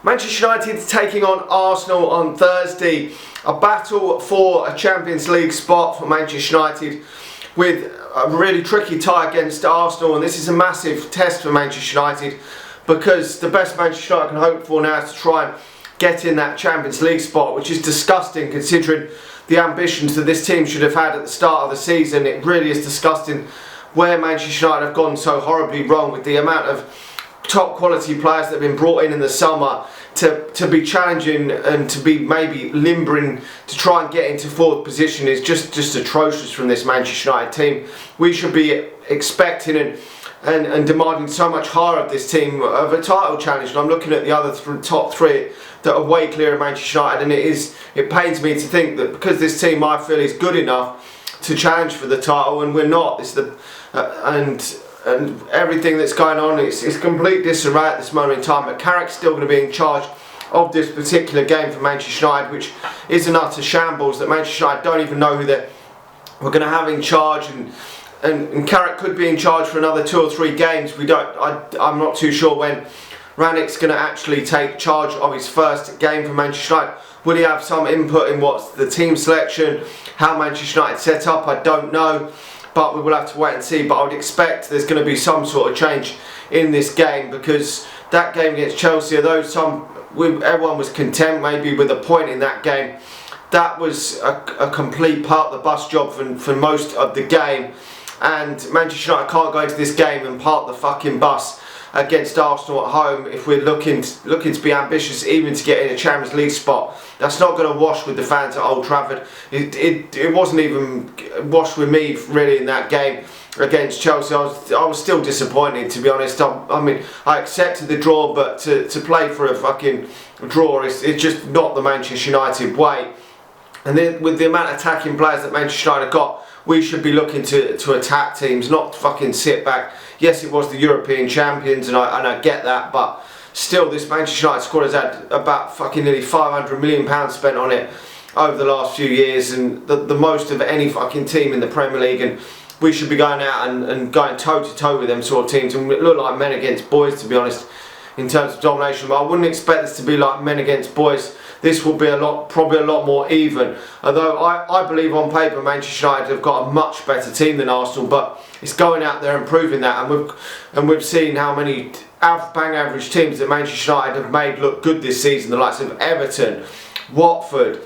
Manchester United taking on Arsenal on Thursday. A battle for a Champions League spot for Manchester United, with a really tricky tie against Arsenal, and this is a massive test for Manchester United because the best Manchester United can hope for now is to try and get in that Champions League spot, which is disgusting considering the ambitions that this team should have had at the start of the season. It really is disgusting where Manchester United have gone so horribly wrong with the amount of top quality players that have been brought in the summer to be challenging and to be maybe limbering to try and get into fourth position is just atrocious from this Manchester United team. We should be expecting and demanding so much higher of this team of a title challenge, and I'm looking at the other top three that are way clear of Manchester United, and it pains me to think that because this team I feel is good enough to challenge for the title and we're not. It's the and everything that's going on, it's complete disarray at this moment in time. But Carrick's still going to be in charge of this particular game for Manchester United, which is an utter shambles that Manchester United don't even know who we're going to have in charge, and Carrick could be in charge for another 2 or 3 games. I'm not too sure when Rangnick's going to actually take charge of his first game for Manchester United. Will he have some input in what's the team selection, how Manchester United set up? I don't know, but we will have to wait and see. But I would expect there's going to be some sort of change in this game, because that game against Chelsea, although everyone was content maybe with a point in that game, that was a complete part of the bus job for most of the game. And Manchester United can't go into this game and park the fucking bus against Arsenal at home if we're looking to be ambitious, even to get in a Champions League spot. That's not going to wash with the fans at Old Trafford. It wasn't even washed with me really in that game against Chelsea. I was still disappointed, to be honest. I mean, I accepted the draw, but to play for a fucking draw it's just not the Manchester United way. And then with the amount of attacking players that Manchester United have got, we should be looking to attack teams, not fucking sit back. Yes, it was the European champions, and I get that, but still, this Manchester United squad has had about fucking nearly £500 million spent on it over the last few years, and the most of any fucking team in the Premier League, and we should be going out and going toe to toe with them sort of teams, and we look like men against boys, to be honest, in terms of domination. But I wouldn't expect this to be like men against boys. This will be probably a lot more even. Although I believe on paper Manchester United have got a much better team than Arsenal, but it's going out there and proving that. And we've seen how many bang average teams that Manchester United have made look good this season. The likes of Everton, Watford,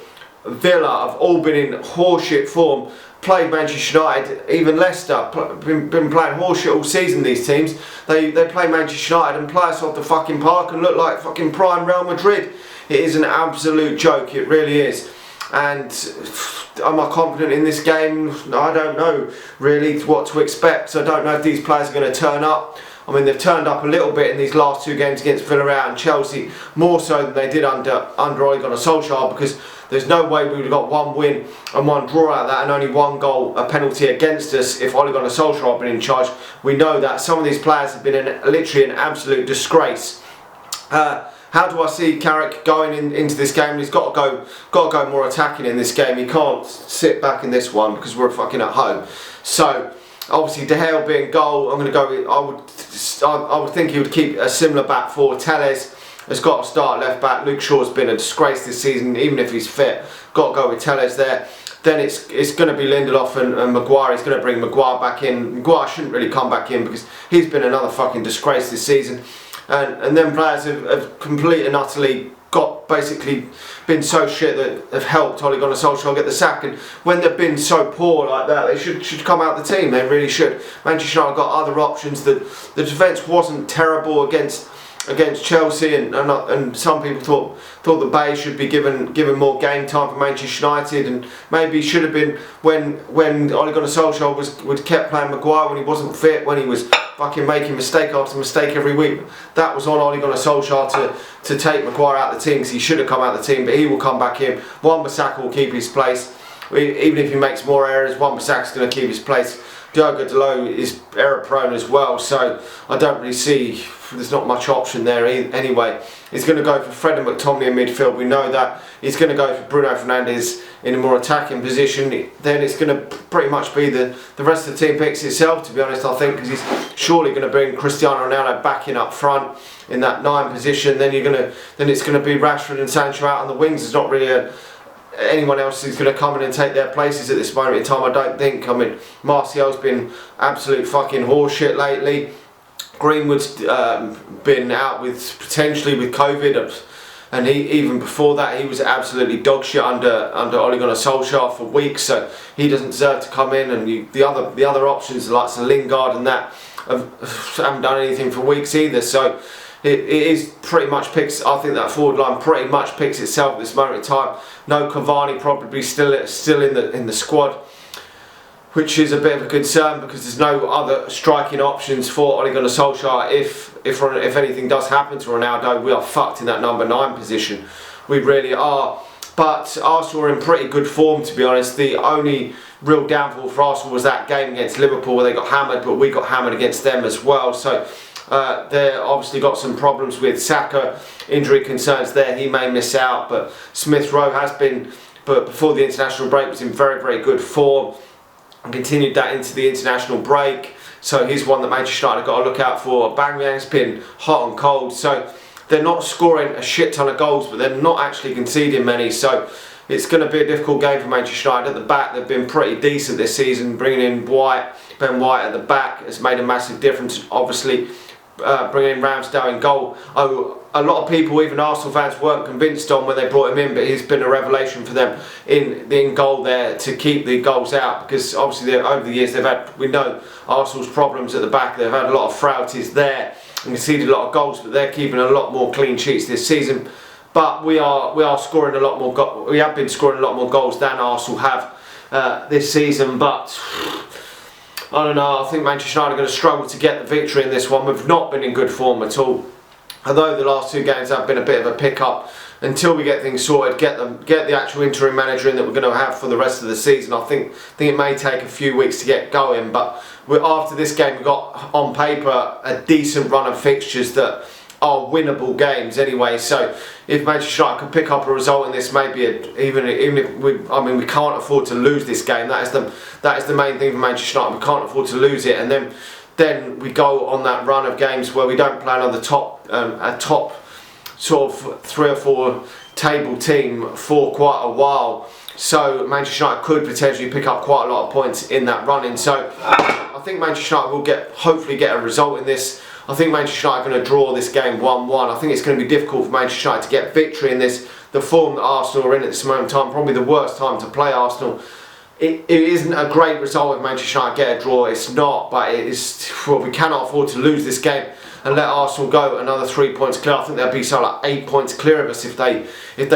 Villa have all been in horseshit form. Played Manchester United, even Leicester, been playing horseshit all season. These teams, they play Manchester United and play us off the fucking park and look like fucking prime Real Madrid. It is an absolute joke, it really is. And am I confident in this game? I don't know really what to expect. So I don't know if these players are going to turn up. I mean, they've turned up a little bit in these last 2 games against Villarreal and Chelsea, more so than they did under Ole Gunnar Solskjaer, because there's no way we would have got 1 win and 1 draw out of that and only 1 goal, a penalty against us if Ole Gunnar Solskjaer had been in charge. We know that some of these players have been literally an absolute disgrace. How do I see Carrick going into this game? He's got to go more attacking in this game. He can't sit back in this one because we're fucking at home. So obviously De Gea will be in goal. I'm going to go. I would think he would keep a similar back four. Telles has got to start left back. Luke Shaw's been a disgrace this season, even if he's fit. Got to go with Telles there. Then it's going to be Lindelof and Maguire. He's going to bring Maguire back in. Maguire shouldn't really come back in because he's been another fucking disgrace this season. And then players have completely and utterly basically been so shit that have helped Ole Gunnar Solskjaer get the sack. And when they've been so poor like that, they should come out the team. They really should. Manchester United got other options. The defence wasn't terrible against Chelsea, and some people thought the Bay should be given more game time for Manchester United, and maybe should have been when Ole Gunnar Solskjaer kept playing Maguire when he wasn't fit, when he was fucking making mistake after mistake every week. That was on Ole Gunnar Solskjaer to take Maguire out of the team, because he should have come out of the team, but he will come back in. Wan-Bissaka will keep his place. Even if he makes more errors, Wan-Bissaka's going to keep his place. Diogo Dalot is error prone as well, so I don't really see there's not much option there anyway. He's going to go for Fred and McTominay in midfield. We know that. He's going to go for Bruno Fernandes in a more attacking position. Then it's going to pretty much be the rest of the team picks itself, to be honest, I think, because he's surely going to bring Cristiano Ronaldo back in up front in that 9 position. Then it's going to be Rashford and Sancho out on the wings. There's not really anyone else who's going to come in and take their places at this moment in time, I don't think. I mean, Martial's been absolute fucking horseshit lately. Greenwood's been out potentially with COVID, and even before that he was absolutely dog shit under Ole Gunnar Solskjaer for weeks, so he doesn't deserve to come in. And the other options like Lingard and that haven't done anything for weeks either, so it is pretty much picks. I think that forward line pretty much picks itself at this moment in time. No Cavani probably still in the squad, which is a bit of a concern because there's no other striking options for Ole Gunnar Solskjaer. If anything does happen to Ronaldo, we are fucked in that number 9 position. We really are. But Arsenal are in pretty good form, to be honest. The only real downfall for Arsenal was that game against Liverpool where they got hammered, but we got hammered against them as well. So they're obviously got some problems with Saka, injury concerns there. He may miss out, but Smith Rowe has been, but before the international break, was in very, very good form and continued that into the international break. So he's one that Manchester United have got to look out for. Aubameyang's been hot and cold, so they're not scoring a shit ton of goals, but they're not actually conceding many. So it's going to be a difficult game for Manchester United. At the back, they've been pretty decent this season. Bringing in Ben White at the back has made a massive difference. Obviously, bringing in Ramsdale in goal. A lot of people, even Arsenal fans, weren't convinced on when they brought him in, but he's been a revelation for them in goal there to keep the goals out, because obviously over the years we know Arsenal's problems at the back. They've had a lot of frailties there and conceded a lot of goals, but they're keeping a lot more clean sheets this season. But we are scoring a lot more. We have been scoring a lot more goals than Arsenal have this season, but I don't know. I think Manchester United are going to struggle to get the victory in this one. We've not been in good form at all. Although the last 2 games have been a bit of a pick-up, until we get things sorted, get the actual interim manager in that we're going to have for the rest of the season. I think it may take a few weeks to get going, but after this game we've got on paper a decent run of fixtures that are winnable games anyway. So if Manchester United can pick up a result in this, maybe even if we can't afford to lose this game. That is the main thing for Manchester United. We can't afford to lose it, and then we go on that run of games where we don't play on the top sort of 3 or 4 table team for quite a while. So Manchester United could potentially pick up quite a lot of points in that running. So I think Manchester United will hopefully get a result in this. I think Manchester United are going to draw this game 1-1. I think it's going to be difficult for Manchester United to get victory in this. The form that Arsenal are in at this moment in time, probably the worst time to play Arsenal. It isn't a great result if Manchester United get a draw. It's not, but it is. Well, we cannot afford to lose this game and let Arsenal go another 3 points clear. I think they'll be something like 8 points clear of us if they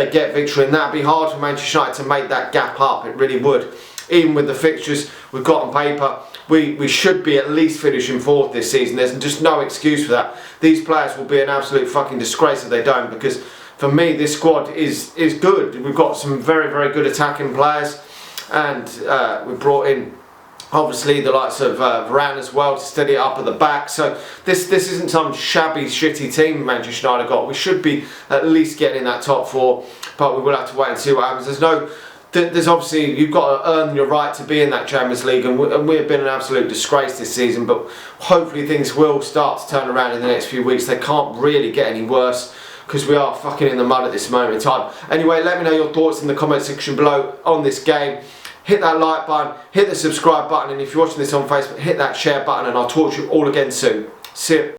get victory, and that'd be hard for Manchester United to make that gap up. It really would. Even with the fixtures we've got on paper, we should be at least finishing 4th this season. There's just no excuse for that. These players will be an absolute fucking disgrace if they don't, because for me this squad is good. We've got some very, very good attacking players, and we brought in obviously the likes of Varane as well to steady it up at the back. So this isn't some shabby, shitty team Manchester United got. We should be at least getting in that top 4, but we will have to wait and see what happens. There's obviously, you've got to earn your right to be in that Champions League, and we have been an absolute disgrace this season, but hopefully things will start to turn around in the next few weeks. They can't really get any worse, because we are fucking in the mud at this moment in time. Anyway, let me know your thoughts in the comment section below on this game. Hit that like button, hit the subscribe button, and if you're watching this on Facebook, hit that share button, and I'll talk to you all again soon. See you.